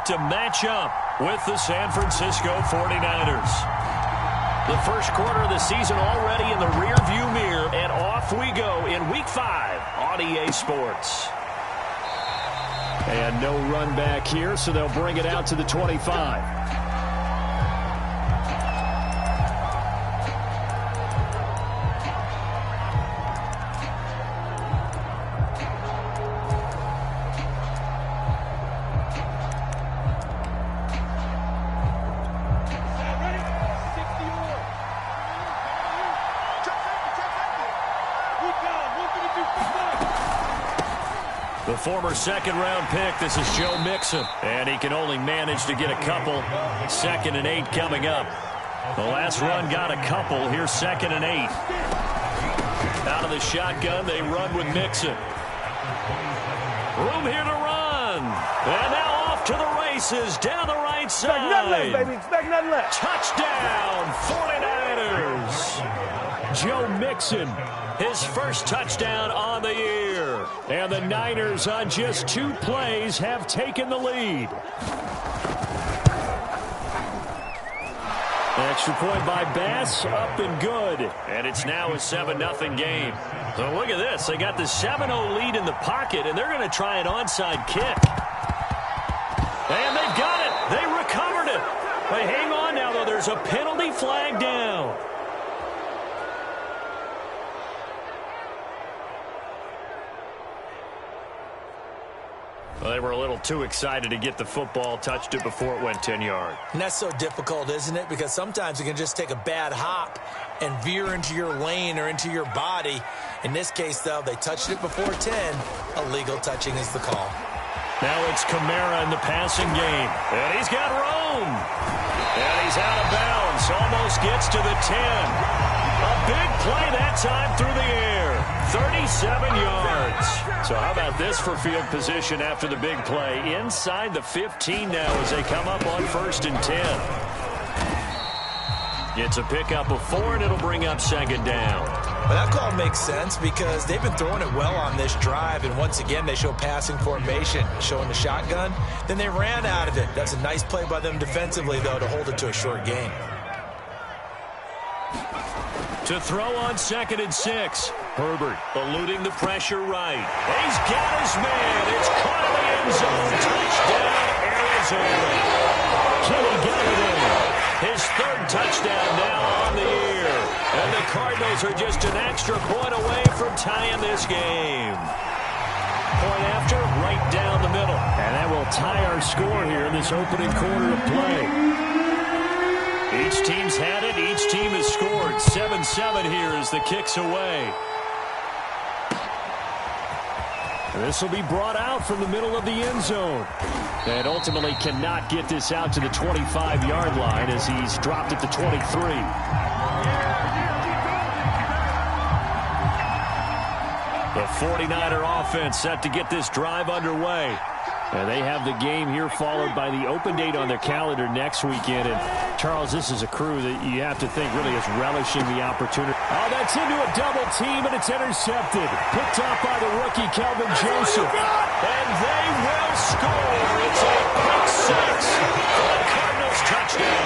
To match up with the San Francisco 49ers. The first quarter of the season already in the rearview mirror, and off we go in Week 5 on EA Sports. And no run back here, so they'll bring it out to the 25. The former second-round pick, this is Joe Mixon, and he can only manage to get a couple. 2nd and 8 coming up. The last run got a couple. Here's 2nd and 8. Out of the shotgun, they run with Mixon. Room here to run. And now off to the races down the right side. Expect nothing less, baby. Expect nothing less. Touchdown, 49ers. Joe Mixon, his first touchdown on the year. And the Niners on just 2 plays have taken the lead. Extra point by Bass, up and good. And it's now a 7-0 game. So look at this. They got the 7-0 lead in the pocket, and they're going to try an onside kick. And they've got it. They recovered it. But hang on now, though. There's a penalty flag down. Well, they were a little too excited to get the football, touched it before it went 10 yards. And that's so difficult, isn't it? Because sometimes you can just take a bad hop and veer into your lane or into your body. In this case, though, they touched it before 10. Illegal touching is the call. Now it's Kamara in the passing game. And he's got room. And he's out of bounds. Almost gets to the 10. A big play that time through the air. 37 yards. So how about this for field position after the big play? Inside the 15 now as they come up on 1st and 10. Gets a pickup of 4, and it'll bring up 2nd down. Well, that call makes sense because they've been throwing it well on this drive, and once again they show passing formation, showing the shotgun. Then they ran out of it. That's a nice play by them defensively, though, to hold it to a short gain. To throw on 2nd and 6. Herbert eluding the pressure right. He's got his man. It's caught in the end zone. Touchdown, Arizona. Kenny Galladay. His 3rd touchdown now on the year. And the Cardinals are just an extra point away from tying this game. Point after, right down the middle. And that will tie our score here in this opening quarter of play. Each team's had it. Each team has scored. 7-7 here as the kick's away. This will be brought out from the middle of the end zone. And ultimately cannot get this out to the 25-yard line as he's dropped at the 23. The 49er offense set to get this drive underway. And they have the game here followed by the open date on their calendar next weekend. And, Charles, this is a crew that you have to think really is relishing the opportunity. Oh, that's into a double team, and it's intercepted. Picked off by the rookie, Kelvin Joseph. And they will score. It's a pick 6 for the Cardinals touchdown.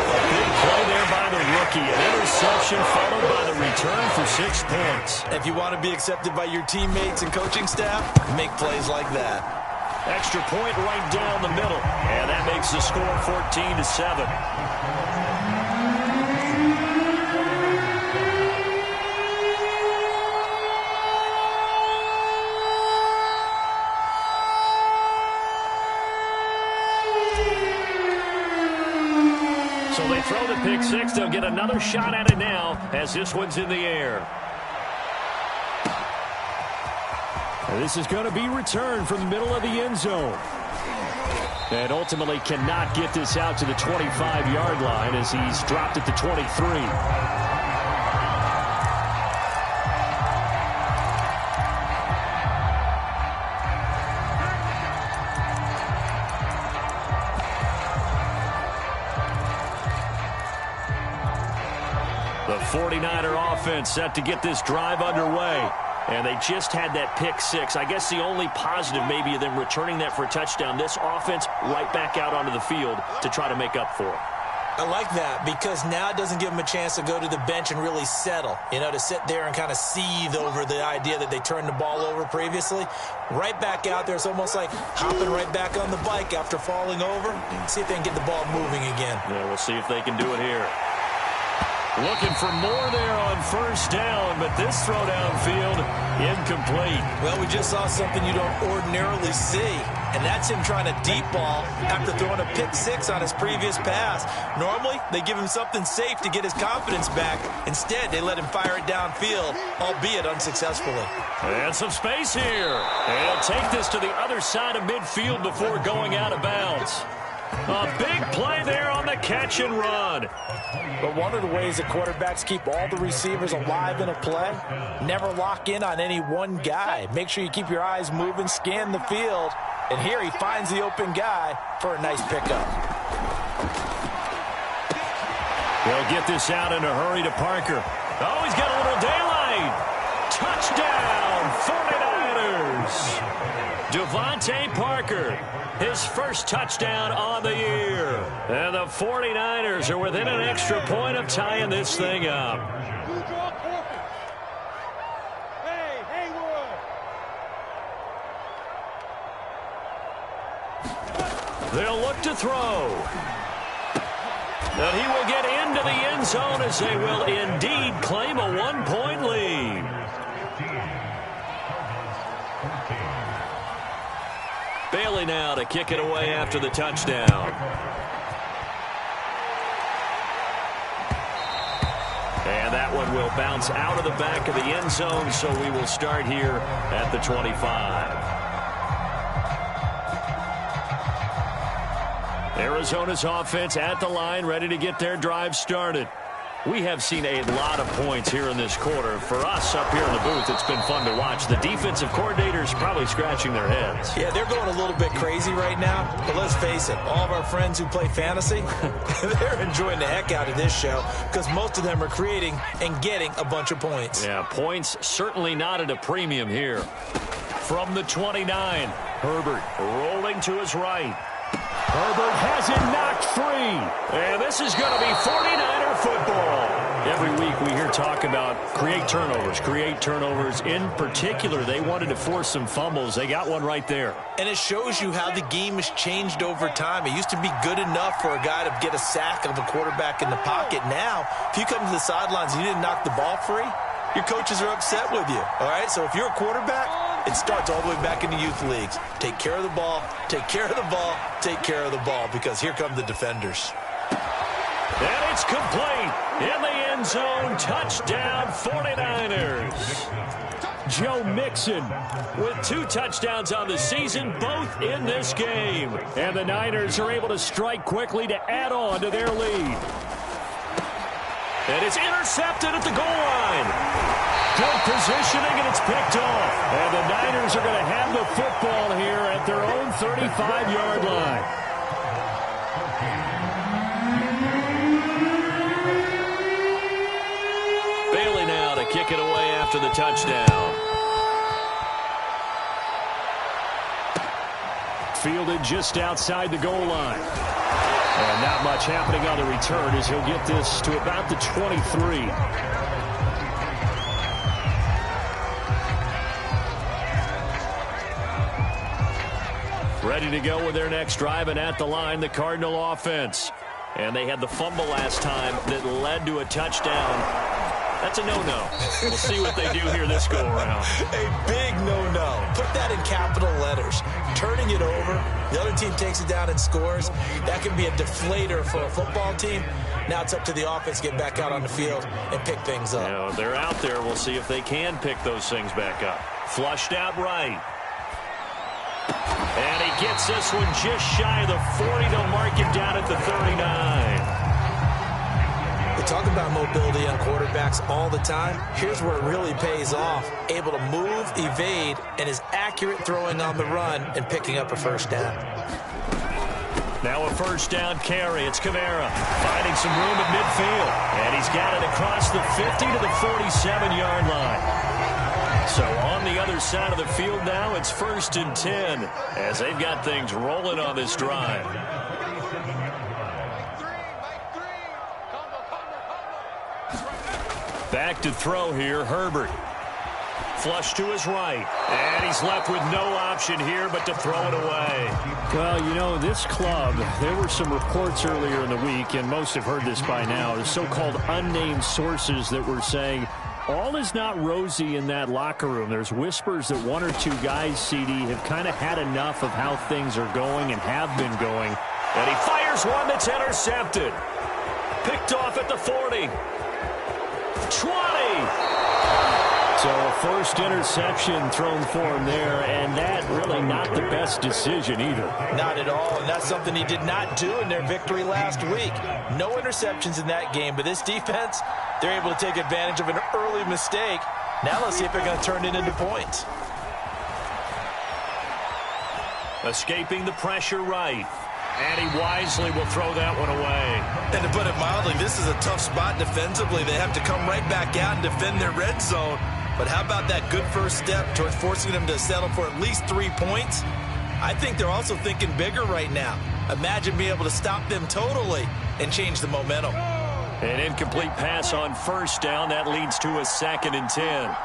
A big play there by the rookie. An interception followed by the return for 6 points. If you want to be accepted by your teammates and coaching staff, make plays like that. Extra point right down the middle. And that makes the score 14-7. So they throw the pick 6. They'll get another shot at it now as this one's in the air. And this is going to be returned from the middle of the end zone. And ultimately cannot get this out to the 25-yard line as he's dropped at the 23. The 49er offense set to get this drive underway. And they just had that pick six. I guess the only positive maybe of them returning that for a touchdown. This offense right back out onto the field to try to make up for it. I like that because now it doesn't give them a chance to go to the bench and really settle, to sit there and kind of seethe over the idea that they turned the ball over previously. Right back out there, it's almost like hopping right back on the bike after falling over. See if they can get the ball moving again. Yeah, we'll see if they can do it here. Looking for more there on first down, but this throw downfield incomplete. Well, we just saw something you don't ordinarily see, and that's him trying to deep ball after throwing a pick six on his previous pass. Normally, they give him something safe to get his confidence back. Instead, they let him fire it downfield, albeit unsuccessfully. And some space here. And he'll take this to the other side of midfield before going out of bounds. A big play there on the catch and run. But one of the ways that quarterbacks keep all the receivers alive in a play, never lock in on any one guy. Make sure you keep your eyes moving, scan the field. And here he finds the open guy for a nice pickup. They'll get this out in a hurry to Parker. Oh, he's got a little daylight. Touchdown, 49ers. Devontae Parker, his first touchdown on the year. And the 49ers are within an extra point of tying this thing up. They'll look to throw. And he will get into the end zone as they will indeed claim a one-point lead. Bailey now to kick it away after the touchdown. And that one will bounce out of the back of the end zone, so we will start here at the 25. Arizona's offense at the line, ready to get their drive started. We have seen a lot of points here in this quarter. For us up here in the booth, it's been fun to watch. The defensive coordinators probably scratching their heads. Yeah, they're going a little bit crazy right now. But let's face it, all of our friends who play fantasy, they're enjoying the heck out of this show because most of them are creating and getting a bunch of points. Yeah, points certainly not at a premium here. From the 29, Herbert rolling to his right. Herbert has it knocked free. And this is going to be 49er football. Every week we hear talk about create turnovers. In particular, they wanted to force some fumbles. They got one right there. And it shows you how the game has changed over time. It used to be good enough for a guy to get a sack of a quarterback in the pocket. Now, if you come to the sidelines and you didn't knock the ball free, your coaches are upset with you. All right, so if you're a quarterback, it starts all the way back in the youth leagues. Take care of the ball, take care of the ball, take care of the ball, because here come the defenders. And it's complete. In the end zone, touchdown 49ers. Joe Mixon with 2 touchdowns on the season, both in this game. And the Niners are able to strike quickly to add on to their lead. And it's intercepted at the goal line. Good positioning, and it's picked off. And the Niners are going to have the football here at their own 35-yard line. Bailey now to kick it away after the touchdown. Fielded just outside the goal line. And not much happening on the return as he'll get this to about the 23. Ready to go with their next drive, and at the line, the Cardinal offense. And they had the fumble last time that led to a touchdown. That's a no-no. We'll see what they do here this go-around. A big no-no. Put that in capital letters. Turning it over, the other team takes it down and scores. That can be a deflator for a football team. Now it's up to the offense to get back out on the field and pick things up. Yeah, they're out there. We'll see if they can pick those things back up. Flushed out right. And he gets this one just shy of the 40. They'll mark it down at the 39. We talk about mobility on quarterbacks all the time. Here's where it really pays off. Able to move, evade, and is accurate throwing on the run and picking up a first down. Now a first down carry. It's Kamara finding some room at midfield. And he's got it across the 50 to the 47-yard line. So on the other side of the field now, it's 1st and 10 as they've got things rolling on this drive. Back to throw here, Herbert. Flush to his right. And he's left with no option here but to throw it away. Well, you know, this club, there were some reports earlier in the week, and most have heard this by now, the so-called unnamed sources that were saying all is not rosy in that locker room. There's whispers that one or two guys, CD, have kind of had enough of how things are going and have been going. And he fires one that's intercepted. Picked off at the 40. 20. So a first interception thrown for him there, and that really not the best decision either. Not at all, and that's something he did not do in their victory last week. No interceptions in that game, but this defense, they're able to take advantage of an early mistake. Now let's see if they're going to turn it into points. Escaping the pressure right. And he wisely will throw that one away. And to put it mildly, this is a tough spot defensively. They have to come right back out and defend their red zone. But how about that good first step towards forcing them to settle for at least 3 points? I think they're also thinking bigger right now. Imagine being able to stop them totally and change the momentum. An incomplete pass on first down. That leads to a 2nd and 10.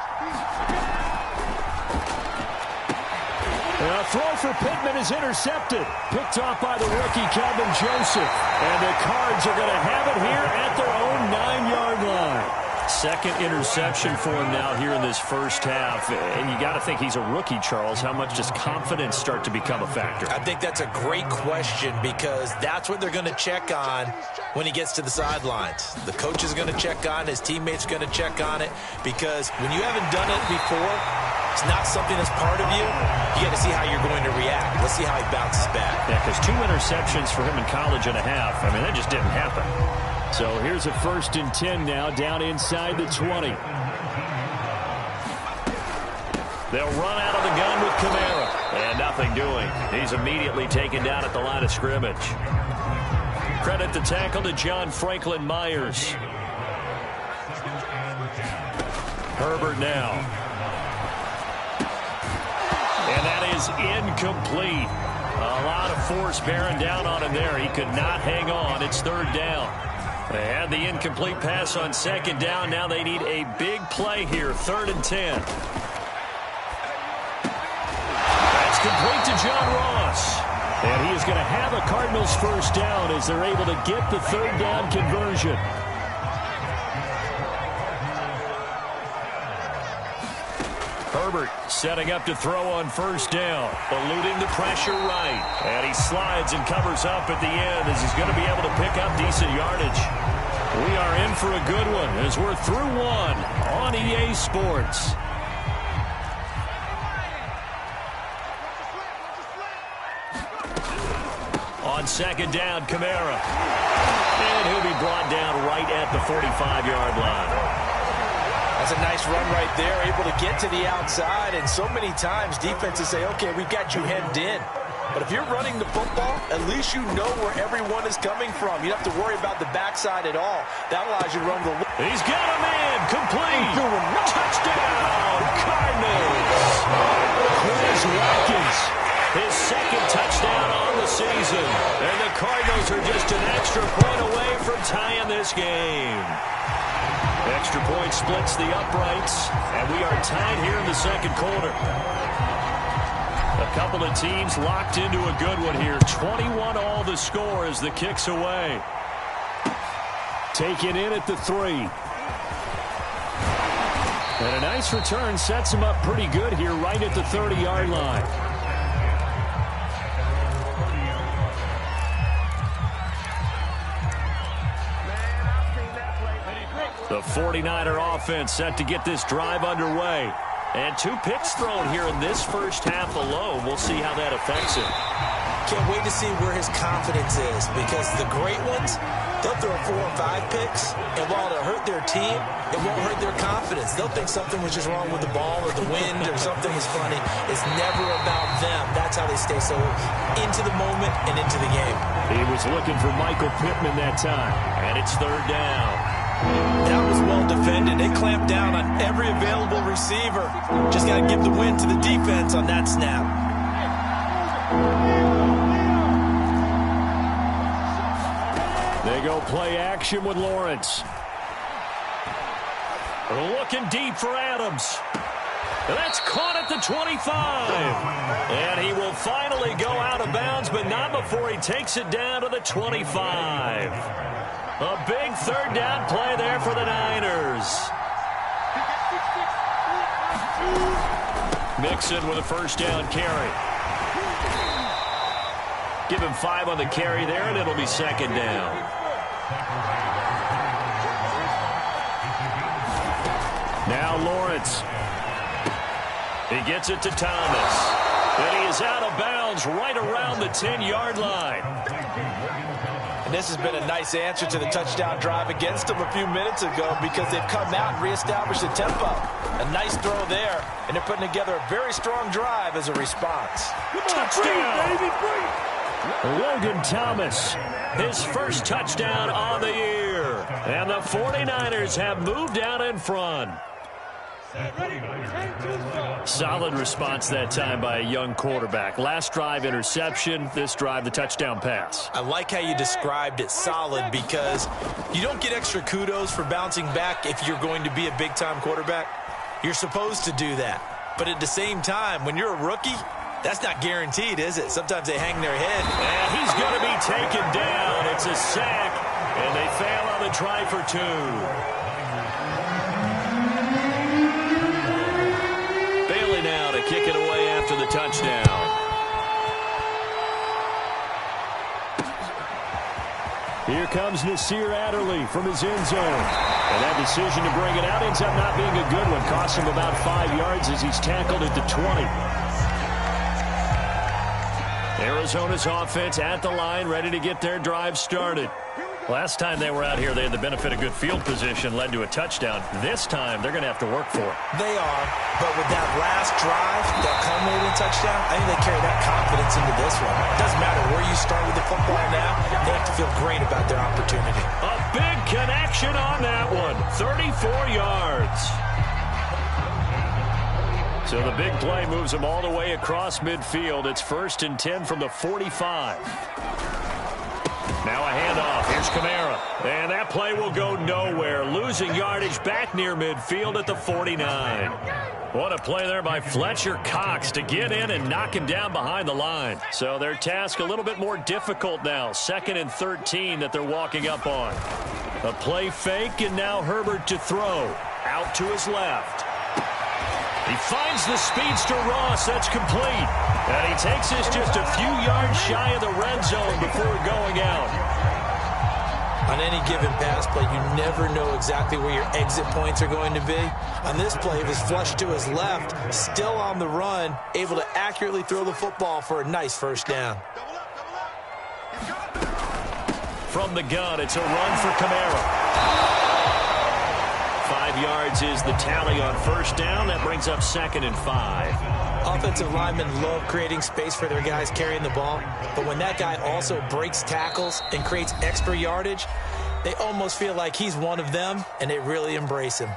A throw for Pittman is intercepted. Picked off by the rookie, Calvin Joseph. And the Cards are going to have it here at their own 9-yard line. Second interception for him now here in this first half. And you got to think he's a rookie, Charles. How much does confidence start to become a factor? I think that's a great question because that's what they're going to check on when he gets to the sidelines. The coach is going to check on, his teammates are going to check on it, because when you haven't done it before, it's not something that's part of you. You got to see how you're going to react. Let's see how he bounces back. Yeah, because 2 interceptions for him in college and a half. I mean, that just didn't happen. So here's a 1st and 10 now, down inside the 20. They'll run out of the gun with Kamara. And nothing doing. He's immediately taken down at the line of scrimmage. Credit the tackle to John Franklin Myers. Herbert now. And that is incomplete. A lot of force bearing down on him there. He could not hang on. It's 3rd down. They had the incomplete pass on 2nd down. Now they need a big play here. 3rd and 10. That's complete to John Ross. And he is going to have a Cardinals first down as they're able to get the 3rd down conversion. Herbert setting up to throw on first down. Eluding the pressure right. And he slides and covers up at the end as he's going to be able to pick up decent yardage. We are in for a good one as we're through one on EA Sports. On 2nd down, Kamara. And he'll be brought down right at the 45-yard line. That's a nice run right there, able to get to the outside. And so many times defenses say, okay, we've got you hemmed in. But if you're running the football, at least you know where everyone is coming from. You don't have to worry about the backside at all. That allows you to run the... He's got a man. Complete. Touchdown, Cardinals. Chris Watkins. His 2nd touchdown on the season. And the Cardinals are just an extra point away from tying this game. Extra point splits the uprights, and we are tied here in the 2nd quarter. A couple of teams locked into a good one here. 21 all the score as the kick's away. Taken in at the 3. And a nice return sets him up pretty good here right at the 30-yard line. The 49er offense set to get this drive underway. And 2 picks thrown here in this first half alone. We'll see how that affects him. Can't wait to see where his confidence is, because the great ones, they'll throw 4 or 5 picks, and while it'll hurt their team, it won't hurt their confidence. They'll think something was just wrong with the ball or the wind or something was funny. It's never about them. That's how they stay so into the moment and into the game. He was looking for Michael Pittman that time. And it's 3rd down. That was well defended. They clamped down on every available receiver. Just got to give the win to the defense on that snap. They go play action with Lawrence. Looking deep for Adams. That's caught at the 25. And he will finally go out of bounds, but not before he takes it down to the 25. A big third down play there for the Niners. Mixon with a first down carry. Give him 5 on the carry there, and it'll be second down. Now Lawrence. He gets it to Thomas. And he is out of bounds right around the 10-yard line. And this has been a nice answer to the touchdown drive against them a few minutes ago because they've come out and reestablished the tempo. A nice throw there, and they're putting together a very strong drive as a response. Touchdown! Logan Thomas. His first touchdown on the year. And the 49ers have moved out in front. Solid response that time by a young quarterback. Last drive, interception. This drive, the touchdown pass. I like how you described it, solid, because you don't get extra kudos for bouncing back if you're going to be a big-time quarterback. You're supposed to do that. But at the same time, when you're a rookie, that's not guaranteed, is it? Sometimes they hang their head. And he's going to be taken down. It's a sack, and they fail on the try for 2. Now to kick it away after the touchdown. Here comes Nasir Adderley from his end zone. And that decision to bring it out ends up not being a good one. Costs him about 5 yards as he's tackled at the 20. Arizona's offense at the line, ready to get their drive started. Last time they were out here, they had the benefit of good field position, led to a touchdown. This time, they're going to have to work for it. They are, but with that last drive, that culminating touchdown, I think they carry that confidence into this one. It doesn't matter where you start with the football now. They have to feel great about their opportunity. A big connection on that one. 34 yards. So the big play moves them all the way across midfield. It's 1st and 10 from the 45. Now a handoff. Here's Kamara. And that play will go nowhere. Losing yardage back near midfield at the 49. What a play there by Fletcher Cox to get in and knock him down behind the line. So their task a little bit more difficult now. 2nd and 13 that they're walking up on. A play fake, and now Herbert to throw. Out to his left. He finds the speedster Ross. That's complete. And he takes this just a few yards shy of the red zone before going out. On any given pass play, you never know exactly where your exit points are going to be. On this play, it was flushed to his left, still on the run, able to accurately throw the football for a nice first down. From the gun, it's a run for Kamara. 5 yards is the tally on first down. That brings up 2nd and 5. Offensive linemen love creating space for their guys carrying the ball, but when that guy also breaks tackles and creates extra yardage, they almost feel like he's one of them, and they really embrace him.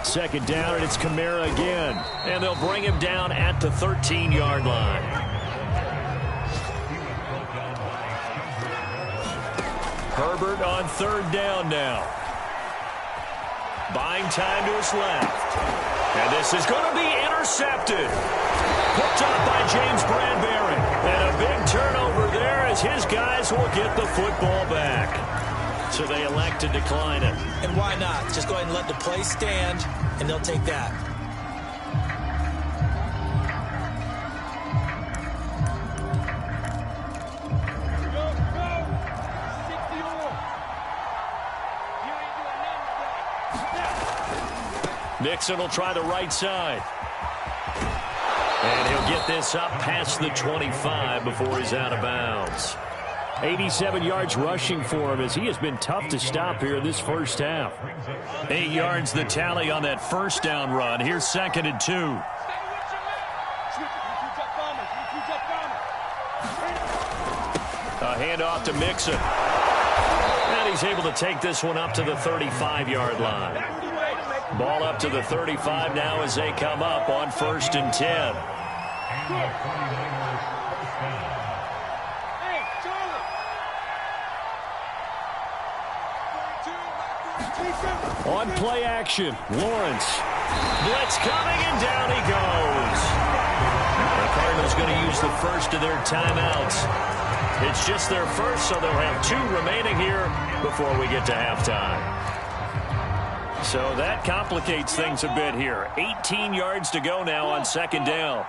Second down, and it's Kamara again. And they'll bring him down at the 13-yard line. Herbert on 3rd down now. Buying time to his left. And this is going to be intercepted. Picked up by James Bradbury. And a big turnover there as his guys will get the football back. So they elect to decline it. And why not? Just go ahead and let the play stand, and they'll take that. Mixon will try the right side. And he'll get this up past the 25 before he's out of bounds. 87 yards rushing for him as he has been tough to stop here in this first half. 8 yards the tally on that first down run. Here's 2nd and 2. A handoff to Mixon. And he's able to take this one up to the 35-yard line. Ball up to the 35 now as they come up on 1st and 10. On play action, Lawrence. Blitz coming, and down he goes. The Cardinals going to use the first of their timeouts. It's just their first, so they'll have 2 remaining here before we get to halftime. So that complicates things a bit here. 18 yards to go now on 2nd down.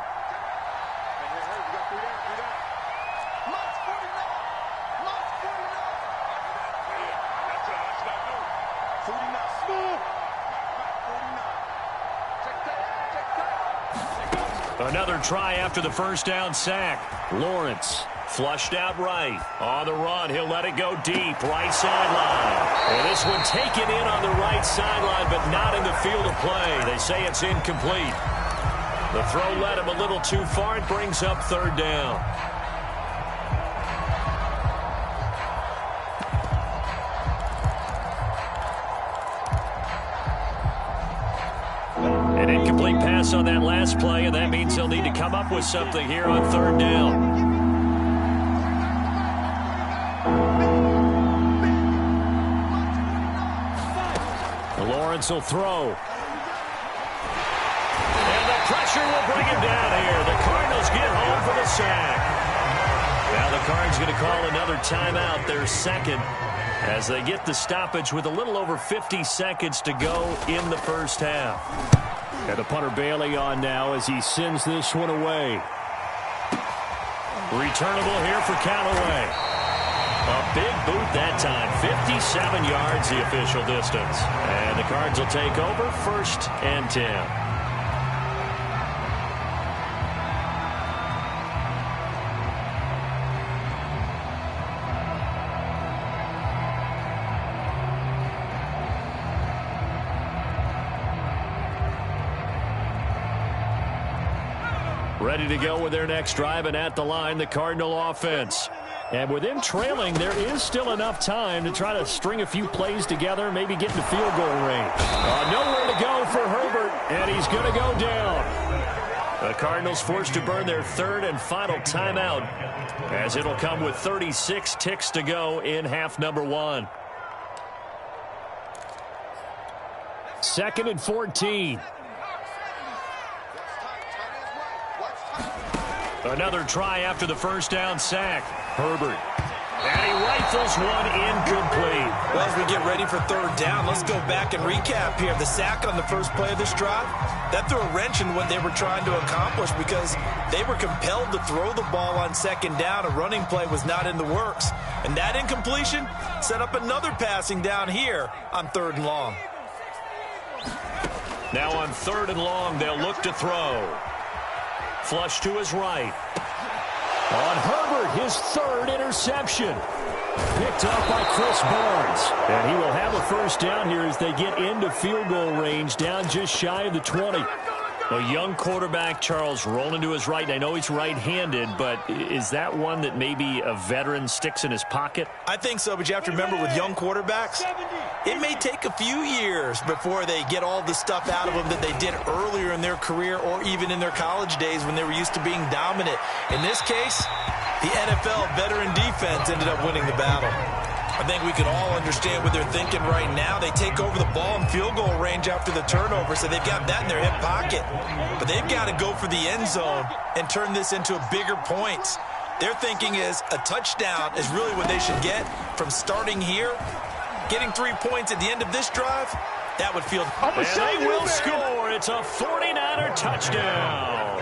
Another try after the first down sack. Lawrence flushed out right. On the run, he'll let it go deep. Right sideline. And this one taken in on the right sideline, but not in the field of play. They say it's incomplete. The throw led him a little too far. It brings up 3rd down. An incomplete pass on that last play, and that means they'll need to come up with something here on 3rd down. Lawrence will throw. And the pressure will bring him down here. The Cardinals get home for the sack. Now the Cards going to call another timeout, their 2nd, as they get the stoppage with a little over 50 seconds to go in the first half. And the punter Bailey on now as he sends this one away. Returnable here for Callaway. A big boot that time. 57 yards the official distance. And the Cards will take over 1st and 10. Ready to go with their next drive, and at the line, the Cardinal offense. And with them trailing, there is still enough time to try to string a few plays together, maybe get into field goal range. Nowhere to go for Herbert, and he's going to go down. The Cardinals forced to burn their 3rd and final timeout, as it'll come with 36 ticks to go in half number 1. 2nd and 14. Another try after the first down sack. Herbert. And he rifles one incomplete. Well, as we get ready for 3rd down, let's go back and recap here. The sack on the first play of this drive, that threw a wrench in what they were trying to accomplish because they were compelled to throw the ball on 2nd down. A running play was not in the works. And that incompletion set up another passing down here on 3rd and long. Now on 3rd and long, they'll look to throw. Flush to his right. On Herbert, his 3rd interception. Picked up by Chris Barnes. And he will have a first down here as they get into field goal range, down just shy of the 20. A young quarterback, Charles, rolling to his right. I know he's right-handed, but is that one that maybe a veteran sticks in his pocket? I think so, but you have to remember with young quarterbacks, it may take a few years before they get all the stuff out of them that they did earlier in their career or even in their college days when they were used to being dominant. In this case, the NFL veteran defense ended up winning the battle. I think we can all understand what they're thinking right now. They take over the ball in field goal range after the turnover, so they've got that in their hip pocket. But they've got to go for the end zone and turn this into bigger points. Their thinking is a touchdown is really what they should get from starting here. Getting 3 points at the end of this drive, that would feel... And they will score. It's a 49er touchdown.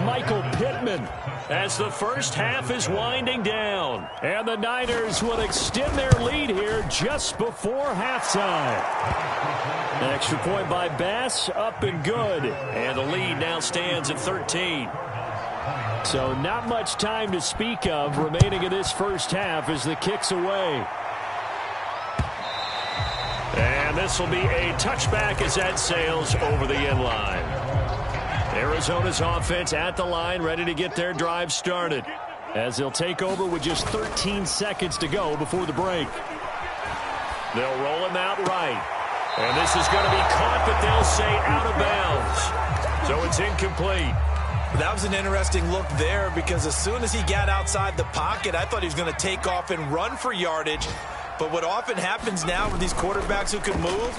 Michael Pittman. As the first half is winding down. And the Niners will extend their lead here just before halftime. An extra point by Bass, up and good. And the lead now stands at 13. So not much time to speak of remaining in this first half as the kick's away. And this will be a touchback as that sails over the end line. Arizona's offense at the line, ready to get their drive started, as they'll take over with just 13 seconds to go before the break. They'll roll him out right. And this is going to be caught, but they'll say out of bounds. So it's incomplete. That was an interesting look there, because as soon as he got outside the pocket, I thought he was going to take off and run for yardage. But what often happens now with these quarterbacks who can move,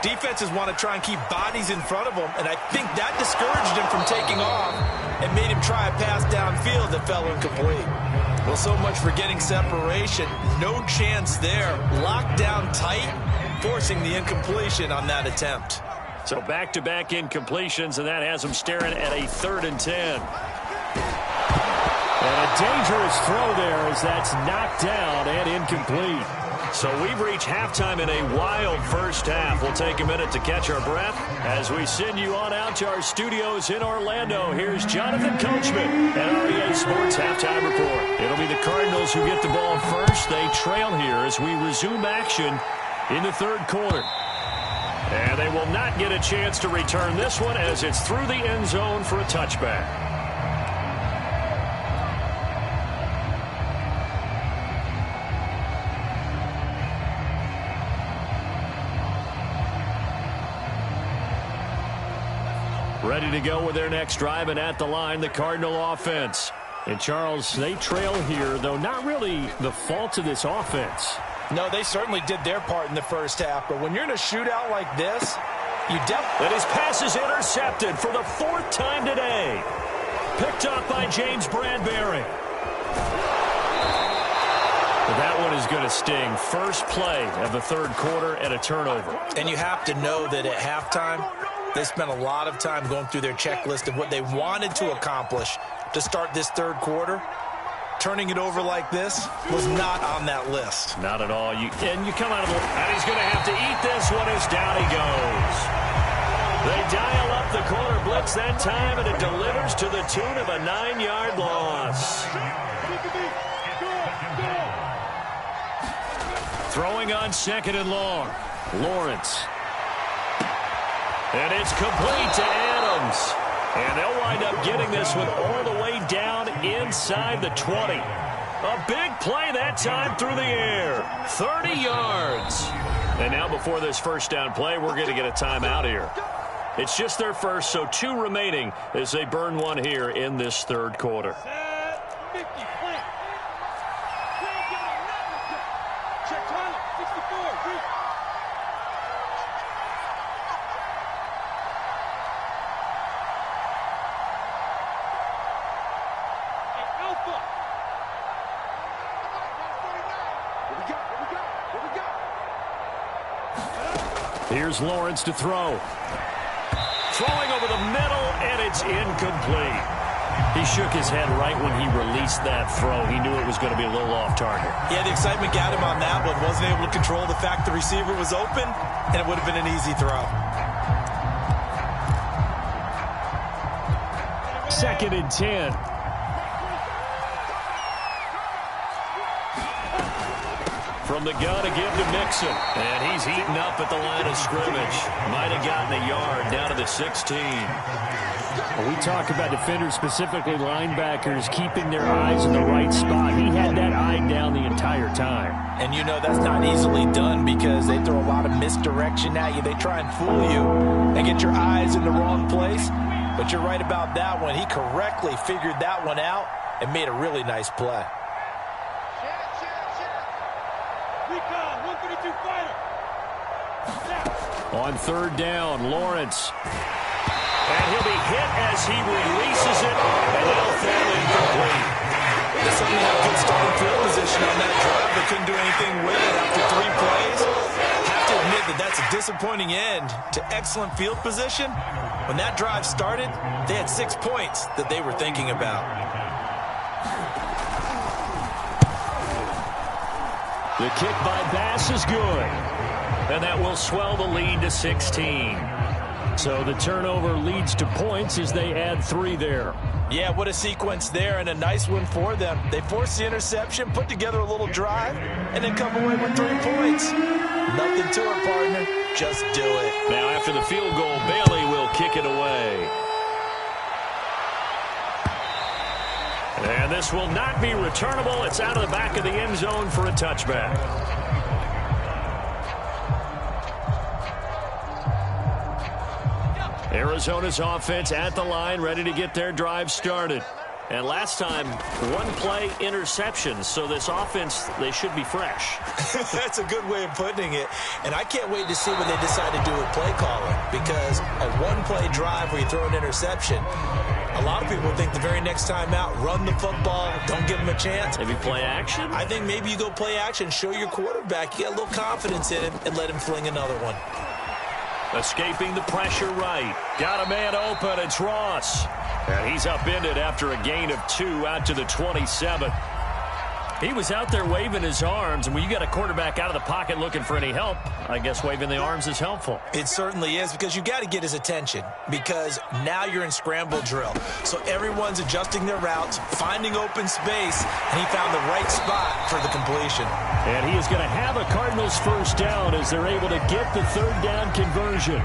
defenses want to try and keep bodies in front of them, and I think that discouraged him from taking off and made him try a pass downfield that fell incomplete. Well, so much for getting separation. No chance there. Locked down tight, forcing the incompletion on that attempt. So back-to-back incompletions, and that has them staring at a 3rd and 10. And a dangerous throw there as that's knocked down and incomplete. So we've reached halftime in a wild first half. We'll take a minute to catch our breath as we send you on out to our studios in Orlando. Here's Jonathan Coachman at REA Sports Halftime Report. It'll be the Cardinals who get the ball first. They trail here as we resume action in the 3rd quarter. And they will not get a chance to return this one as it's through the end zone for a touchback. Ready to go with their next drive, and at the line, the Cardinal offense. And Charles, they trail here, though not really the fault of this offense. No, they certainly did their part in the first half, but when you're in a shootout like this, you definitely... And his pass is intercepted for the 4th time today. Picked up by James Bradbury. That one is going to sting. First play of the 3rd quarter and a turnover. And you have to know that at halftime, they spent a lot of time going through their checklist of what they wanted to accomplish to start this 3rd quarter. Turning it over like this was not on that list. Not at all. You come out of the... And he's going to have to eat this one as down he goes. They dial up the corner blitz that time, and it delivers to the tune of a 9-yard loss. Throwing on 2nd and long. Lawrence. And it's complete to Adams. And they'll wind up getting this one all the way down inside the 20. A big play that time through the air. 30 yards. And now before this first down play, we're going to get a timeout here. It's just their first, so 2 remaining as they burn one here in this 3rd quarter. Here's Lawrence to throw. Throwing over the middle, and it's incomplete. He shook his head right when he released that throw. He knew it was going to be a little off target. Yeah, the excitement got him on that one. Wasn't able to control the fact the receiver was open, and it would have been an easy throw. 2nd and 10. From the gun to give to Mixon. And he's eaten up at the line of scrimmage. Might have gotten a yard down to the 16. We talk about defenders, specifically linebackers, keeping their eyes in the right spot. He had that eye down the entire time. And you know that's not easily done because they throw a lot of misdirection at you. They try and fool you and get your eyes in the wrong place. But you're right about that one. He correctly figured that one out and made a really nice play. On 3rd down, Lawrence. And he'll be hit as he releases it, and they'll fall incomplete. They certainly have good starting field position on that drive. They couldn't do anything with it after 3 plays. Have to admit that that's a disappointing end to excellent field position. When that drive started, they had 6 points that they were thinking about. The kick by Bass is good. And that will swell the lead to 16. So the turnover leads to points as they add 3 there. Yeah, what a sequence there, and a nice one for them. They forced the interception, put together a little drive, and then come away with 3 points. Nothing to it, partner. Just do it. Now after the field goal, Bailey will kick it away. And this will not be returnable. It's out of the back of the end zone for a touchback. Arizona's offense at the line, ready to get their drive started. And last time, 1-play interceptions. So this offense, they should be fresh. That's a good way of putting it. And I can't wait to see what they decide to do with play calling. Because a 1-play drive where you throw an interception, a lot of people think the very next time out, run the football, don't give them a chance. Maybe play action? I think maybe you go play action, show your quarterback, you get a little confidence in him, and let him fling another one. Escaping the pressure right. Got a man open. It's Ross. And he's upended after a gain of 2 out to the 27. He was out there waving his arms, and when you got a quarterback out of the pocket looking for any help, I guess waving the arms is helpful. It certainly is, because you got to get his attention, because now you're in scramble drill. So everyone's adjusting their routes, finding open space, and he found the right spot for the completion. And he is going to have a Cardinals first down as they're able to get the third down conversion.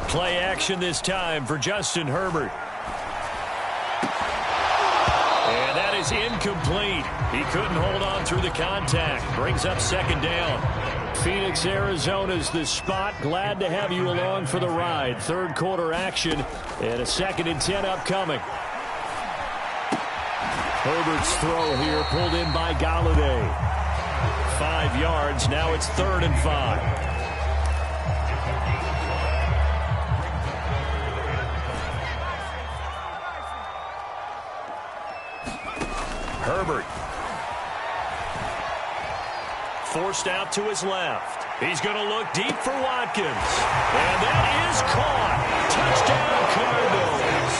Play action this time for Justin Herbert. And that is incomplete. He couldn't hold on through the contact. Brings up second down. Phoenix, Arizona's the spot. Glad to have you along for the ride. Third quarter action and a 2nd and 10 upcoming. Herbert's throw here pulled in by Galladay. 5 yards. Now it's 3rd and 5. Herbert. Forced out to his left. He's going to look deep for Watkins. And that is caught. Touchdown, Cardinals.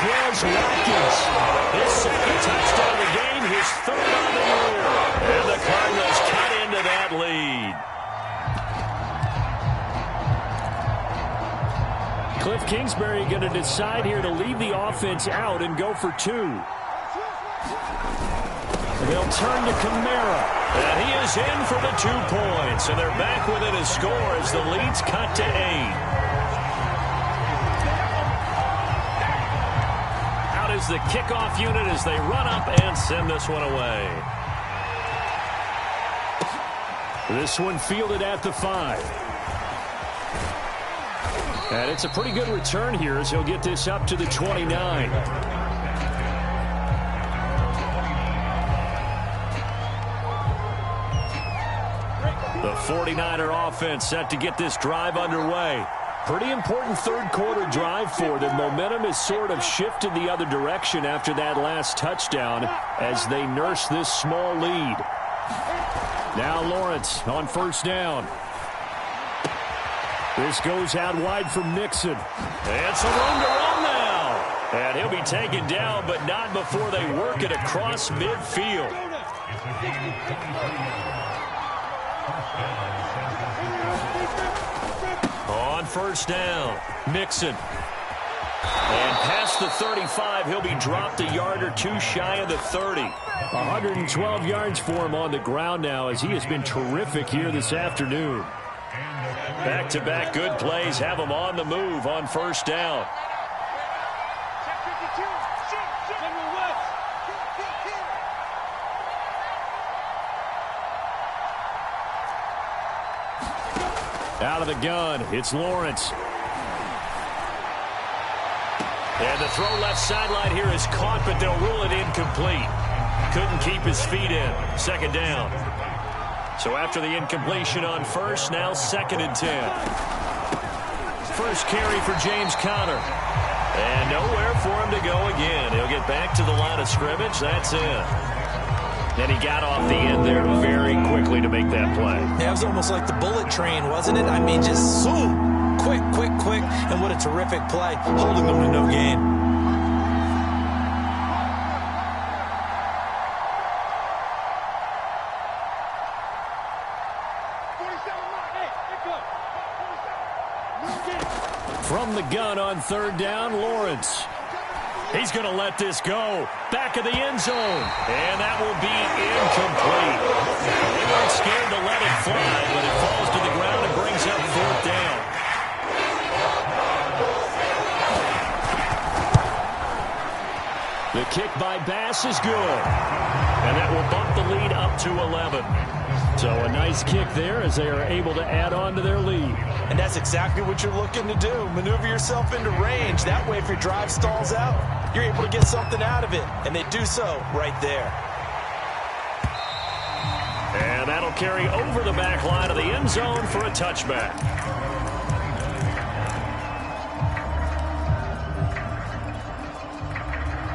Quez Watkins. His 2nd touchdown of the game, his 3rd on the year. And the Cardinals cut into that lead. Cliff Kingsbury going to decide here to leave the offense out and go for 2. They'll turn to Kamara. And he is in for the 2 points. And they're back within a score as the lead's cut to 8. Out is the kickoff unit as they run up and send this one away. This one fielded at the 5. And it's a pretty good return here as he'll get this up to the 29. The 49er offense set to get this drive underway. Pretty important third quarter drive for them. Momentum has sort of shifted the other direction after that last touchdown as they nurse this small lead. Now Lawrence on first down. This goes out wide for Mixon. And some room to run now. And he'll be taken down, but not before they work it across midfield. On first down, Mixon. And past the 35, he'll be dropped a yard or 2 shy of the 30. 112 yards for him on the ground now as he has been terrific here this afternoon. Back-to-back good plays have him on the move on first down. Out of the gun, it's Lawrence. And the throw left sideline here is caught, but they'll rule it incomplete. Couldn't keep his feet in. Second down. So after the incompletion on first, now 2nd and 10. First carry for James Conner. And nowhere for him to go again. He'll get back to the line of scrimmage. That's it. And he got off the end there very quickly to make that play. Yeah, it was almost like the bullet train, wasn't it? I mean, just zoom. Quick, quick, quick. And what a terrific play, holding them to no gain. From the gun on third down, Lawrence. He's going to let this go. Back of the end zone. And that will be incomplete. They weren't scared to let it fly, but it falls to the ground and brings up fourth down. The kick by Bass is good. And that will bump the lead up to 11. So a nice kick there as they are able to add on to their lead. And that's exactly what you're looking to do. Maneuver yourself into range. That way, if your drive stalls out, you're able to get something out of it. And they do so right there. And that'll carry over the back line of the end zone for a touchback.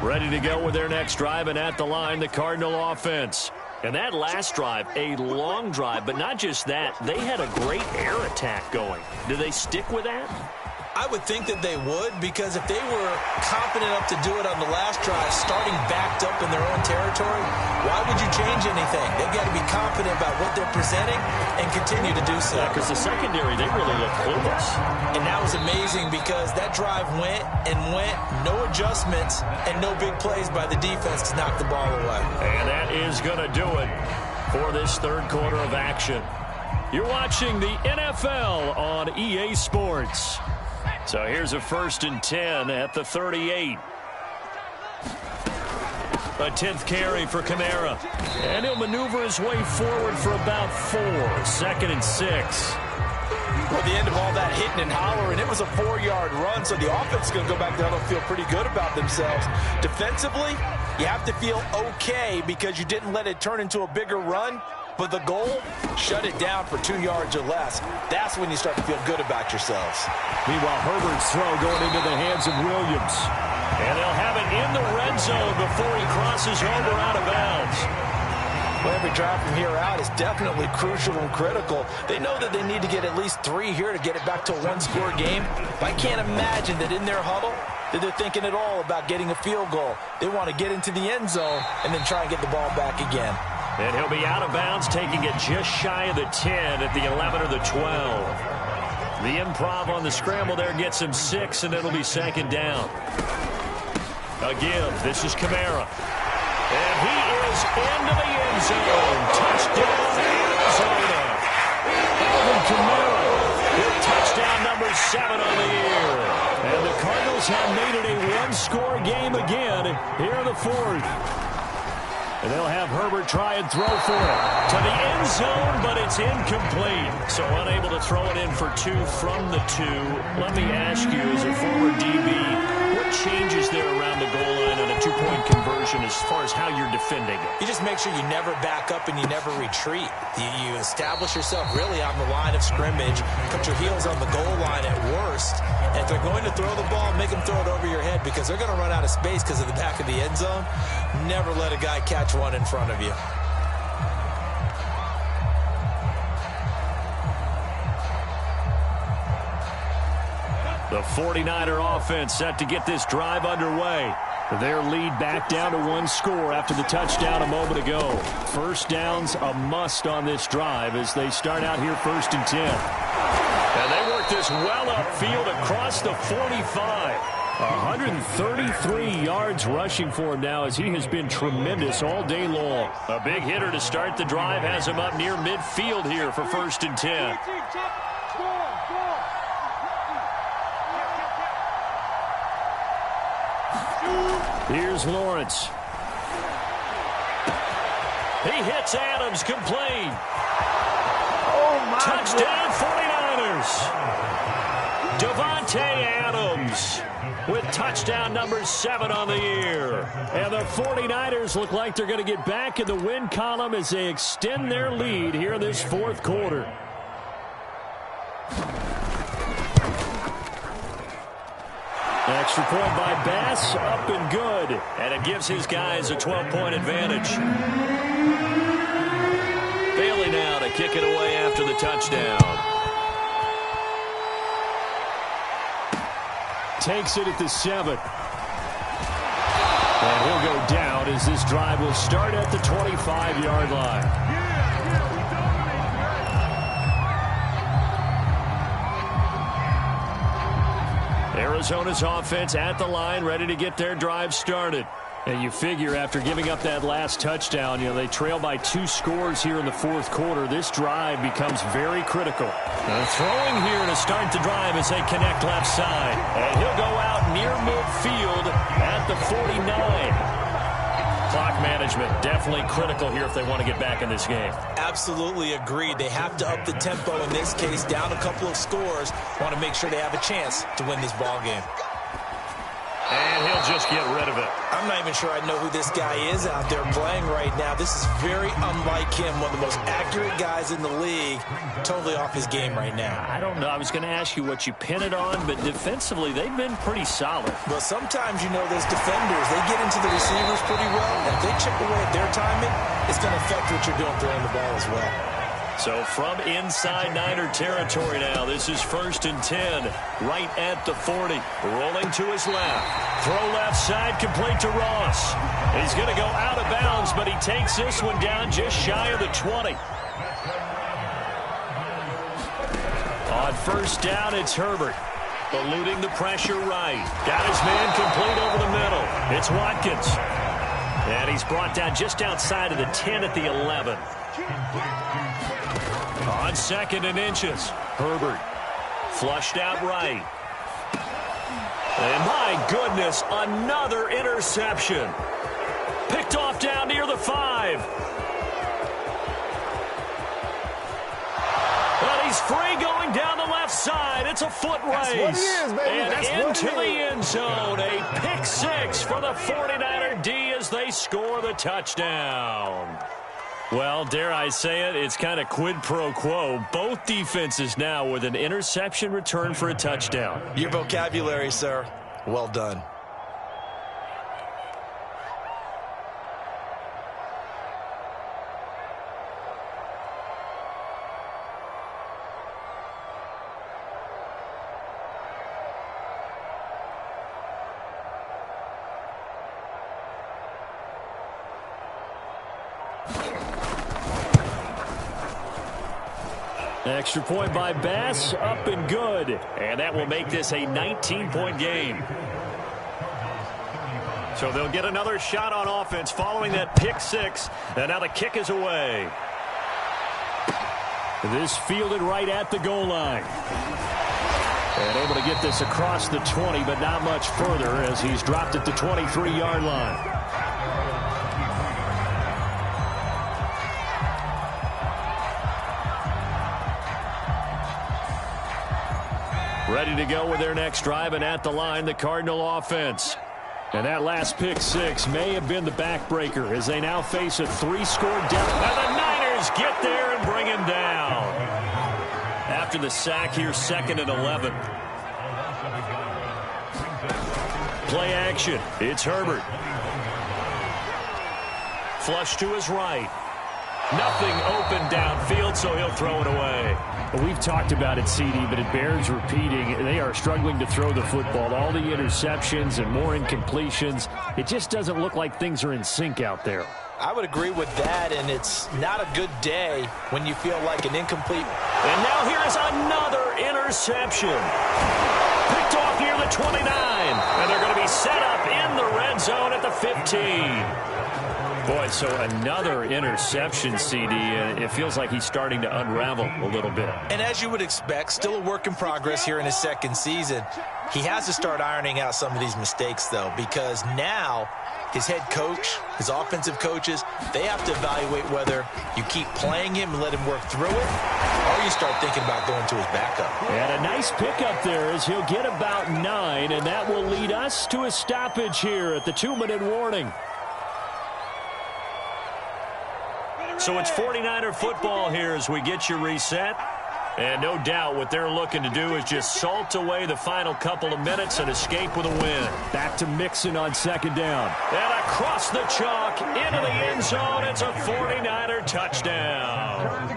Ready to go with their next drive, and at the line, the Cardinal offense. And that last drive, a long drive, but not just that. They had a great air attack going. Do they stick with that? I would think that they would, because if they were confident enough to do it on the last drive, starting backed up in their own territory, why would you change anything? They've got to be confident about what they're presenting and continue to do so. Yeah, because the secondary, they really look clueless. And that was amazing because that drive went and went, no adjustments, and no big plays by the defense to knock the ball away. And that is going to do it for this third quarter of action. You're watching the NFL on EA Sports. So here's a 1st and 10 at the 38. A 10th carry for Kamara. And he'll maneuver his way forward for about 4. 2nd and 6. Well, the end of all that hitting and hollering, it was a 4-yard run, so the offense is going to go back down and feel pretty good about themselves. Defensively, you have to feel okay because you didn't let it turn into a bigger run. But the goal, shut it down for 2 yards or less. That's when you start to feel good about yourselves. Meanwhile, Herbert's throw going into the hands of Williams. And they'll have it in the red zone before he crosses over out of bounds. Well, every drive from here out is definitely crucial and critical. They know that they need to get at least 3 here to get it back to a one-score game. But I can't imagine that in their huddle that they're thinking at all about getting a field goal. They want to get into the end zone and then try and get the ball back again. And he'll be out of bounds, taking it just shy of the 10 at the 11 or the 12. The improv on the scramble there gets him 6, and it'll be 2nd down. Again, this is Kamara. And he is into the end zone. Touchdown, Arizona. Alvin Kamara with touchdown number 7 on the year. And the Cardinals have made it a one-score game again here in the 4th. And they'll have Herbert try and throw for it to the end zone, but it's incomplete. So unable to throw it in for 2 from the 2. Let me ask you, as a former DB, what changes there around the goal line on a 2-point conversion as far as how you're defending it? You just make sure you never back up and you never retreat. You establish yourself really on the line of scrimmage, put your heels on the goal line at worst. And if they're going to throw the ball, make them throw it over your head because they're going to run out of space because of the back of the end zone. Never let a guy catch one in front of you. The 49er offense set to get this drive underway. Their lead back down to 1 score after the touchdown a moment ago. First down's a must on this drive as they start out here 1st and 10. And they work this well upfield across the 45. 133 yards rushing for him now as he has been tremendous all day long. A big hitter to start the drive has him up near midfield here for 1st and 10. Here's Lawrence. He hits Adams, complete. Oh, my Touchdown, 49ers. Davante Adams with touchdown number 7 on the year. And the 49ers look like they're going to get back in the win column as they extend their lead here in this 4th quarter. Extra point by Bass, up and good. And it gives his guys a 12-point advantage. Bailey now to kick it away after the touchdown. Takes it at the 7. And he'll go down as this drive will start at the 25-yard line. Arizona's offense at the line, ready to get their drive started. And you figure after giving up that last touchdown, they trail by 2 scores here in the fourth quarter. This drive becomes very critical. Throwing here to start the drive as they connect left side. And he'll go out near midfield at the 49. Clock management definitely critical here if they want to get back in this game. Absolutely agreed. They have to up the tempo in this case, down a couple of scores. Want to make sure they have a chance to win this ball game. And he'll just get rid of it. I'm not even sure I know who this guy is out there playing right now. This is very unlike him, one of the most accurate guys in the league. Totally off his game right now. I don't know. I was going to ask you what you pin it on, but defensively, they've been pretty solid. Well, sometimes, those defenders, they get into the receivers pretty well. And if they chip away at their timing, it's going to affect what you're doing throwing the ball as well. So from inside Niner territory now, this is 1st and 10, right at the 40. Rolling to his left. Throw left side, complete to Ross. He's going to go out of bounds, but he takes this one down just shy of the 20. On 1st down, it's Herbert. Eluding the pressure right. Got his man complete over the middle. It's Watkins. And he's brought down just outside of the 10 at the 11. On 2nd and inches, Herbert flushed out right. And my goodness, another interception. Picked off down near the 5. But he's free going down the left side. It's a foot race. And into the end zone. A pick 6 for the 49er D as they score the touchdown. Well, dare I say it, it's kind of quid pro quo. Both defenses now with an interception return for a touchdown. Your vocabulary, sir. Well done. Extra point by Bass, up and good. And that will make this a 19-point game. So they'll get another shot on offense following that pick 6. And now the kick is away. This fielded right at the goal line. And able to get this across the 20, but not much further as he's dropped at the 23-yard line. Ready to go with their next drive, and at the line, the Cardinal offense. And that last pick 6 may have been the backbreaker as they now face a 3-score deficit. And the Niners get there and bring him down. After the sack here, 2nd and 11. Play action. It's Herbert. Flush to his right. Nothing open downfield, so he'll throw it away. We've talked about it, CD, but it bears repeating. They are struggling to throw the football. All the interceptions and more incompletions. It just doesn't look like things are in sync out there. I would agree with that, and it's not a good day when you feel like an incomplete. And now here is another interception. Picked off near the 29. And they're going to be set up in the red zone at the 15. Boy, so another interception, CD, and it feels like he's starting to unravel a little bit. And as you would expect, still a work in progress here in his 2nd season. He has to start ironing out some of these mistakes, though, because now his head coach, his offensive coaches, they have to evaluate whether you keep playing him and let him work through it, or you start thinking about going to his backup. And a nice pickup there as he'll get about 9, and that will lead us to a stoppage here at the 2-minute warning. So it's 49er football here as we get you reset. And no doubt what they're looking to do is just salt away the final couple of minutes and escape with a win. Back to Mixon on 2nd down. And across the chalk into the end zone. It's a 49er touchdown.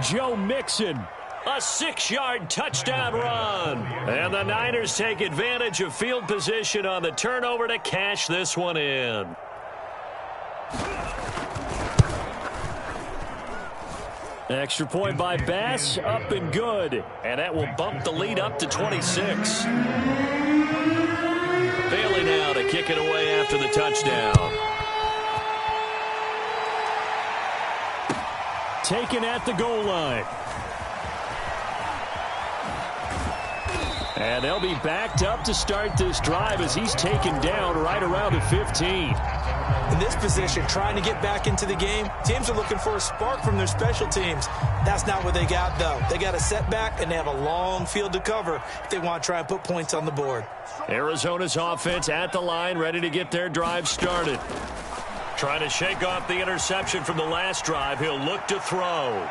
Joe Mixon, a 6-yard touchdown run. And the Niners take advantage of field position on the turnover to cash this one in. Extra point by Bass, up and good. And that will bump the lead up to 26. Bailey now to kick it away after the touchdown. Taken at the goal line. And they'll be backed up to start this drive as he's taken down right around the 15. In this position, trying to get back into the game, teams are looking for a spark from their special teams. That's not what they got, though. They got a setback, and they have a long field to cover if they want to try and put points on the board. Arizona's offense at the line, ready to get their drive started. Trying to shake off the interception from the last drive. He'll look to throw.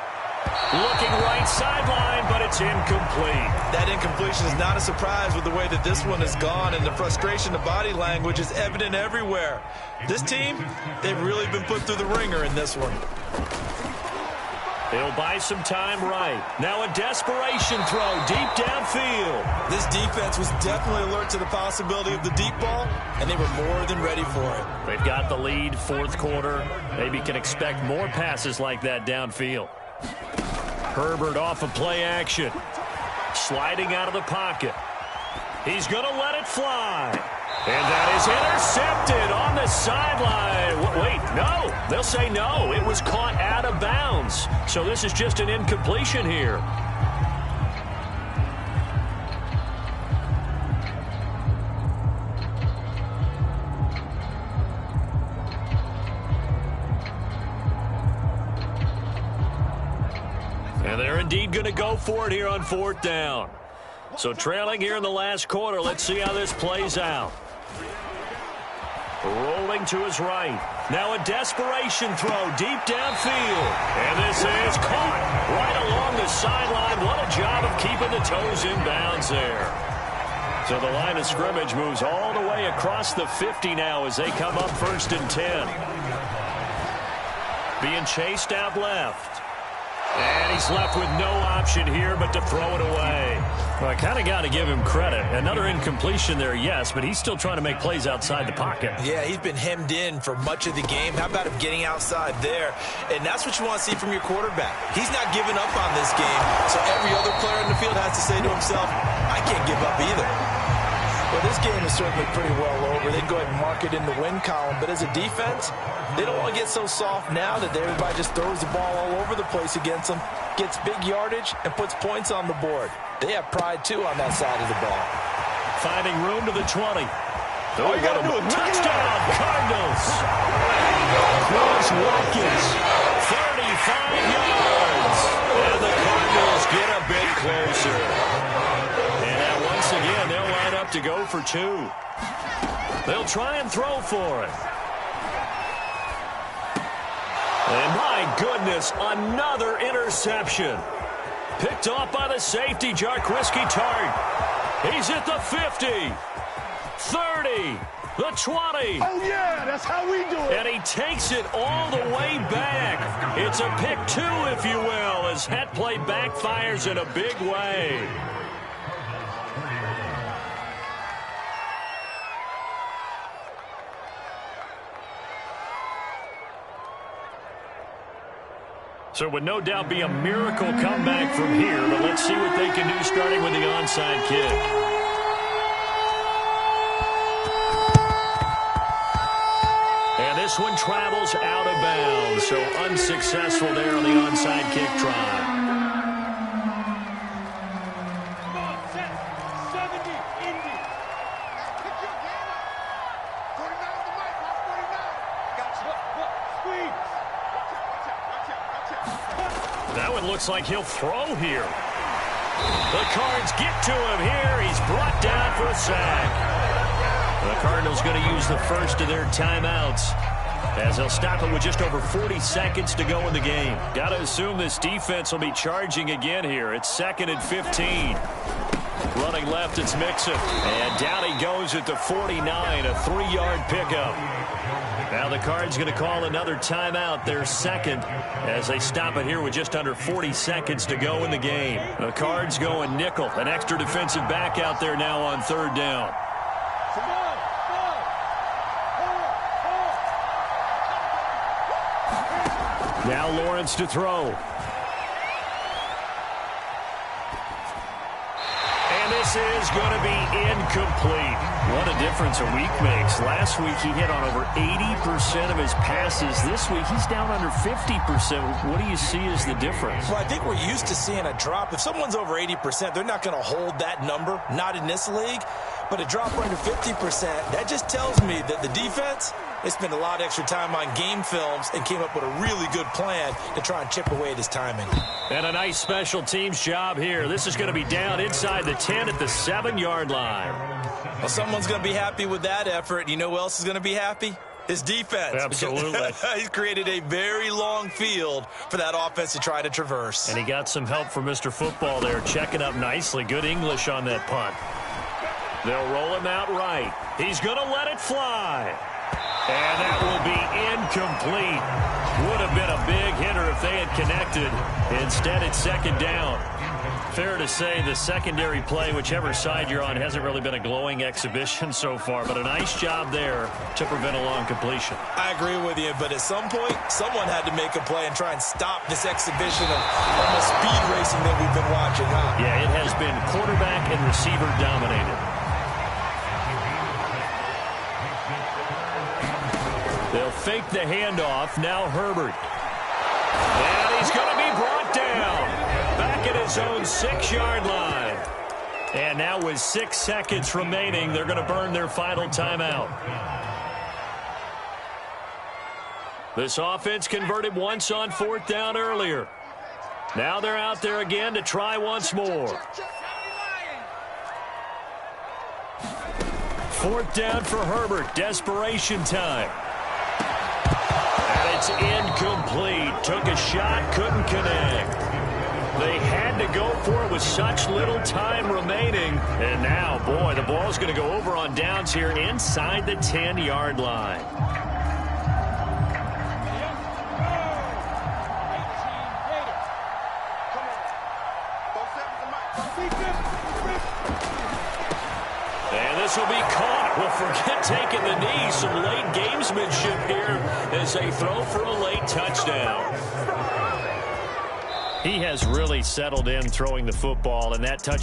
Looking right sideline, but it's incomplete. That incompletion is not a surprise with the way that this one has gone, and the frustration, the body language is evident everywhere. This team, they've really been put through the ringer in this one. He'll buy some time right. Now a desperation throw deep downfield. This defense was definitely alert to the possibility of the deep ball, and they were more than ready for it. They've got the lead, fourth quarter. Maybe can expect more passes like that downfield. Herbert off of play action. Sliding out of the pocket. He's going to let it fly. And that is intercepted on the sideline. Wait, no. They'll say no. It was caught out of bounds. So this is just an incompletion here. And they're indeed going to go for it here on fourth down. So trailing here in the last quarter, let's see how this plays out. Rolling to his right. Now a desperation throw deep downfield. And this is caught right along the sideline. What a job of keeping the toes in bounds there. So the line of scrimmage moves all the way across the 50 now as they come up 1st and 10. Being chased out left. And he's left with no option here but to throw it away. Well, I kind of got to give him credit. Another incompletion there, yes, but he's still trying to make plays outside the pocket. Yeah, he's been hemmed in for much of the game. How about him getting outside there? And that's what you want to see from your quarterback. He's not giving up on this game, so every other player in the field has to say to himself, I can't give up either. Well, this game is certainly pretty well over. They'd go ahead and mark it in the win column. But as a defense, they don't want to get so soft now that everybody just throws the ball all over the place against them, gets big yardage, and puts points on the board. They have pride, too, on that side of the ball. Finding room to the 20. Touchdown, Cardinals. Chris Watkins, 35 yards. And the Cardinals get a bit closer. And now once again, they'll line up to go for two. They'll try and throw for it. And my goodness, another interception. Picked off by the safety, Jarquiski Tart. He's at the 50, 30, the 20. Oh, yeah, that's how we do it. And he takes it all the way back. It's a pick two, if you will, as that play backfires in a big way. So it would no doubt be a miracle comeback from here, but let's see what they can do starting with the onside kick. And this one travels out of bounds, so unsuccessful there on the onside kick try. That one looks like he'll throw here. The Cards get to him here. He's brought down for a sack. The Cardinals going to use the first of their timeouts as they'll stop it with just over 40 seconds to go in the game. Got to assume this defense will be charging again here. It's 2nd and 15. Running left, it's Mixon. And down he goes at the 49, a 3-yard pickup. Now the Cards going to call another timeout, their second, as they stop it here with just under 40 seconds to go in the game. The Cards going nickel, an extra defensive back out there now on 3rd down. Now Lawrence to throw. And This is going to be incomplete. What a difference a week makes. Last week he hit on over 80% of his passes. This week he's down under 50%. What do you see as the difference? Well, I think we're used to seeing a drop. If someone's over 80%, they're not going to hold that number, not in this league. But a drop under 50%, that just tells me that the defense, they spent a lot of extra time on game films and came up with a really good plan to try and chip away at his timing. And a nice special teams job here. This is going to be down inside the 10 at the 7-yard line. Well, someone's going to be happy with that effort. You know who else is going to be happy? His defense. Absolutely. He's created a very long field for that offense to try to traverse. And he got some help from Mr. Football there, checking up nicely. Good English on that punt. They'll roll him out right. He's going to let it fly. And that will be incomplete. Would have been a big hitter if they had connected. Instead, it's second down. Fair to say the secondary play, whichever side you're on, hasn't really been a glowing exhibition so far, but a nice job there to prevent a long completion. I agree with you, but at some point, someone had to make a play and try and stop this exhibition of almost speed racing that we've been watching, huh? Yeah, it has been quarterback and receiver dominated. They'll fake the handoff. Now Herbert. And he's going to be brought down. Back at his own 6-yard line. And now with 6 seconds remaining, they're going to burn their final timeout. This offense converted once on 4th down earlier. Now they're out there again to try once more. 4th down for Herbert. Desperation time. And it's incomplete. Took a shot, couldn't connect. They had to go for it with such little time remaining. And now, boy, the ball's going to go over on downs here inside the 10-yard line. And this will be caught. Well, forget taking the knee. Some late gamesmanship here as they throw for a late touchdown. He has really settled in throwing the football, and that touchdown